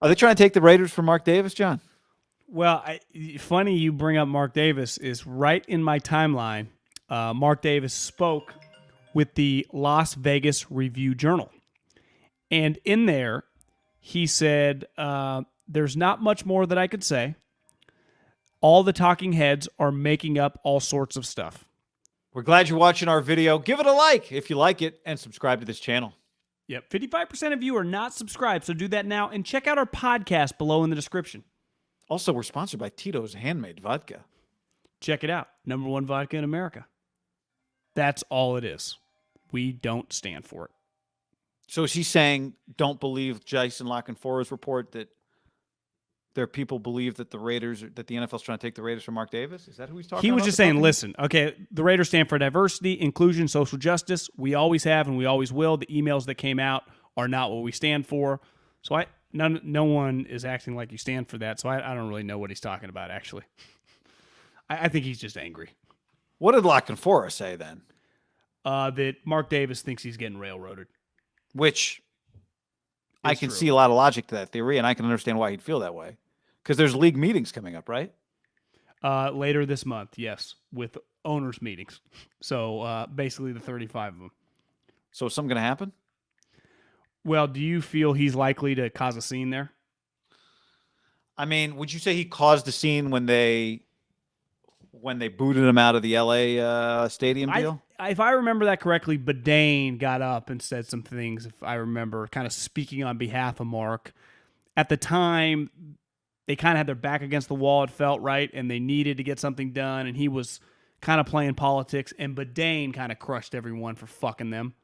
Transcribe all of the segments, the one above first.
Are they trying to take the Raiders from Mark Davis, John? Well, funny you bring up Mark Davis. Is right in my timeline. Mark Davis spoke with the Las Vegas Review Journal, and in there he said, "There's not much more that I could say. All the talking heads are making up all sorts of stuff." We're glad you're watching our video. Give it a like if you like it, and subscribe to this channel. Yep, 55% of you are not subscribed, so do that now, and check out our podcast below in the description. Also, we're sponsored by Tito's Handmade Vodka. Check it out. #1 vodka in America. That's all it is. We don't stand for it. So is he saying don't believe Jason La Canfora's report that there are people believe that the NFL's trying to take the Raiders from Mark Davis? Is that who he's talking about? He was just saying, listen, okay, the Raiders stand for diversity, inclusion, social justice. We always have and we always will. The emails that came out are not what we stand for. So no one is acting like you stand for that. So I don't really know what he's talking about, actually. I think he's just angry. What did La Canfora say then? That Mark Davis thinks he's getting railroaded. Which I can see a lot of logic to that theory, and I can understand why he'd feel that way. Because there's league meetings coming up, right? Later this month, yes, with owners' meetings. So basically the 35 of them. So is something going to happen? Well, do you feel he's likely to cause a scene there? I mean, would you say he caused a scene when they booted him out of the LA stadium deal? If I remember that correctly, Badane got up and said some things, if I remember, kind of speaking on behalf of Mark. At the time, they kind of had their back against the wall, it felt, right? And they needed to get something done, and he was kind of playing politics, and Badane kind of crushed everyone for fucking them.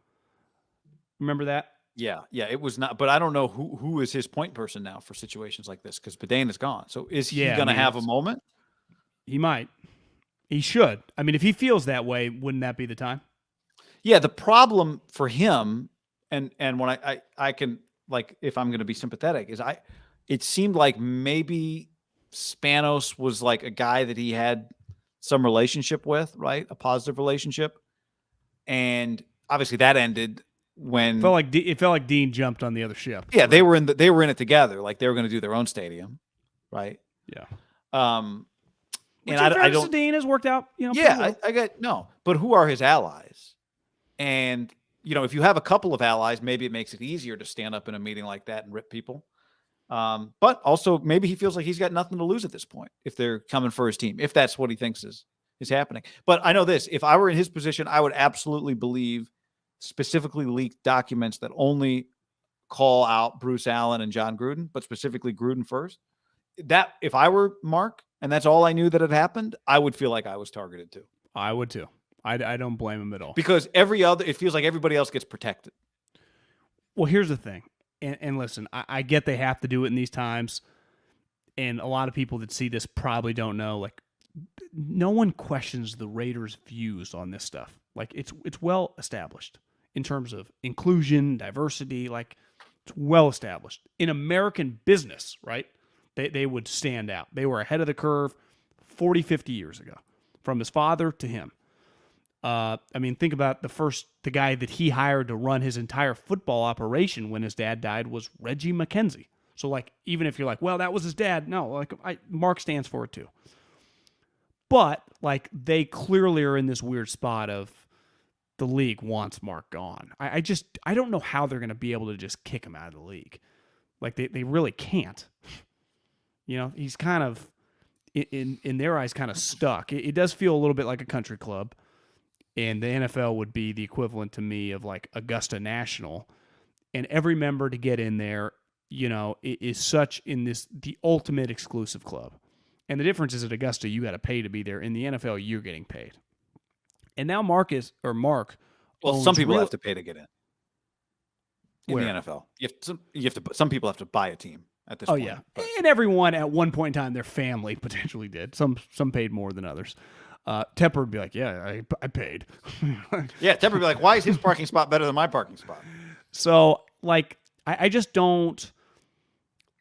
Remember that? Yeah, it was not, but I don't know who is his point person now for situations like this, because Badane is gone. So is he going to have a moment? He might. He should. I mean, if he feels that way, wouldn't that be the time? Yeah, the problem for him, and when I can, like, if I'm going to be sympathetic, is it seemed like maybe Spanos was like a guy that he had some relationship with, right? A positive relationship. And obviously that ended when it felt like Dean jumped on the other ship. Yeah, right? they were in it together. Like they were going to do their own stadium, right? Yeah. And I don't. Dean has worked out, Yeah, well. I get no, but who are his allies? And if you have a couple of allies, maybe it makes it easier to stand up in a meeting like that and rip people. But also maybe he feels like he's got nothing to lose at this point if they're coming for his team, if that's what he thinks is happening. But I know this: if I were in his position, I would absolutely believe specifically leaked documents that only call out Bruce Allen and John Gruden, but specifically Gruden first. That if I were Mark and that's all I knew that had happened, I would feel like I was targeted too. I would too. I don't blame him at all. Because it feels like everybody else gets protected. Well, here's the thing. And listen, I get they have to do it in these times. And a lot of people that see this probably don't know. Like, no one questions the Raiders' views on this stuff. Like, it's well established in terms of inclusion, diversity. Like, it's well established. In American business, right? They would stand out. They were ahead of the curve 40, 50 years ago, from his father to him. I mean, think about the guy that he hired to run his entire football operation when his dad died was Reggie McKenzie. So, like, even if you're like, well, that was his dad, no, like, Mark stands for it too. But, like, they clearly are in this weird spot of the league wants Mark gone. I don't know how they're going to be able to just kick him out of the league. Like, they really can't. He's kind of, in their eyes, kind of stuck. It does feel a little bit like a country club. And the NFL would be the equivalent to me of like Augusta National. And every member to get in there, is the ultimate exclusive club. And the difference is at Augusta, you got to pay to be there. In the NFL, you're getting paid. And now Mark. Well, some people have to pay to get in. In Where? the NFL. Some people have to buy a team at this point. Oh, yeah. But. And everyone at one point in time, their family potentially did. Some paid more than others. Tepper would be like, yeah, I paid. Yeah, Tepper would be like, why is his parking spot better than my parking spot? So, like, I just don't.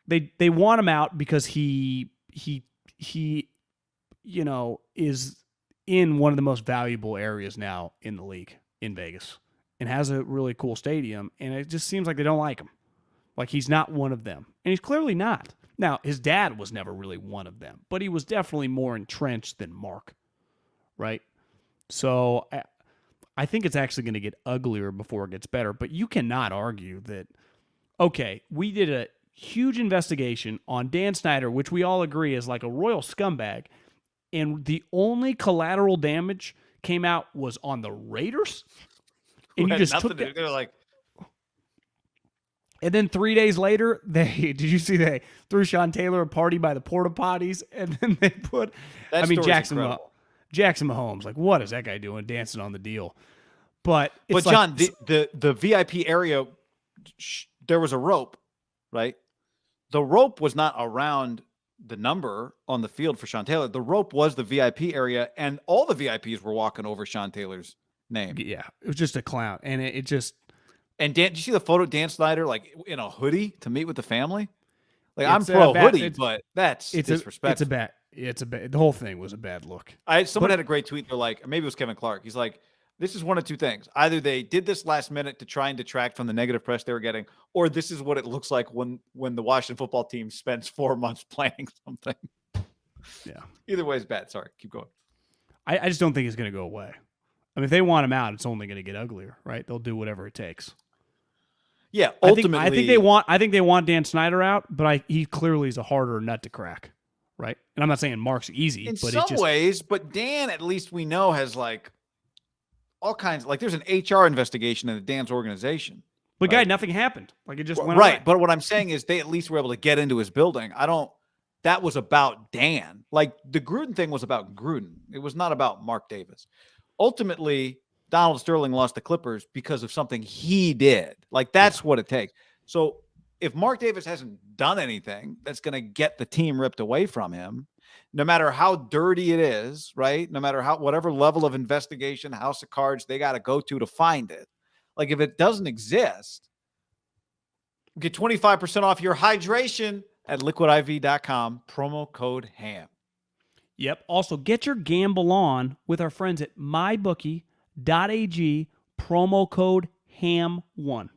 They want him out because he is in one of the most valuable areas now in the league in Vegas and has a really cool stadium, and it just seems like they don't like him. Like, he's not one of them. And he's clearly not. Now, his dad was never really one of them, but he was definitely more entrenched than Mark, right? So I think it's actually going to get uglier before it gets better. But you cannot argue that, okay, we did a huge investigation on Dan Snyder, which we all agree is like a royal scumbag, and the only collateral damage came out was on the Raiders? And you just took that. They're like, And then 3 days later, they threw Sean Taylor a party by the porta potties, and then they put, that Jackson Mahomes, like, what is that guy doing dancing on the deal? But John, the VIP area, there was a rope, right? The rope was not around the number on the field for Sean Taylor. The rope was the VIP area, and all the VIPs were walking over Sean Taylor's name. Yeah, it was just a clown, and it just. And Dan, did you see the photo of Dan Snyder like in a hoodie to meet with the family? Like, I'm pro hoodie, but that's disrespectful. The whole thing was a bad look. Someone had a great tweet. They're like, maybe it was Kevin Clark. He's like, this is one of two things. Either they did this last minute to try and detract from the negative press they were getting, or this is what it looks like when the Washington football team spends 4 months planning something. Yeah. Either way is bad. Sorry. Keep going. I just don't think it's going to go away. I mean, if they want him out, it's only going to get uglier, right? They'll do whatever it takes. Yeah, ultimately, I think they want Dan Snyder out, but he clearly is a harder nut to crack, right? And I'm not saying Mark's easy, in but some ways. But Dan, at least we know, has like all kinds. Like, there's an HR investigation in the Dan's organization. But guy, nothing happened. Like, it just went right. away. But what I'm saying is, they at least were able to get into his building. That was about Dan. Like, the Gruden thing was about Gruden. It was not about Mark Davis. Ultimately, Donald Sterling lost the Clippers because of something he did. Like, that's what it takes. So if Mark Davis hasn't done anything that's going to get the team ripped away from him, no matter how dirty it is, right? No matter whatever level of investigation, house of cards they got to go to find it. Like, if it doesn't exist, get 25% off your hydration at liquidiv.com, promo code HAM. Yep. Also, get your gamble on with our friends at MyBookie.ag, promo code HAM1.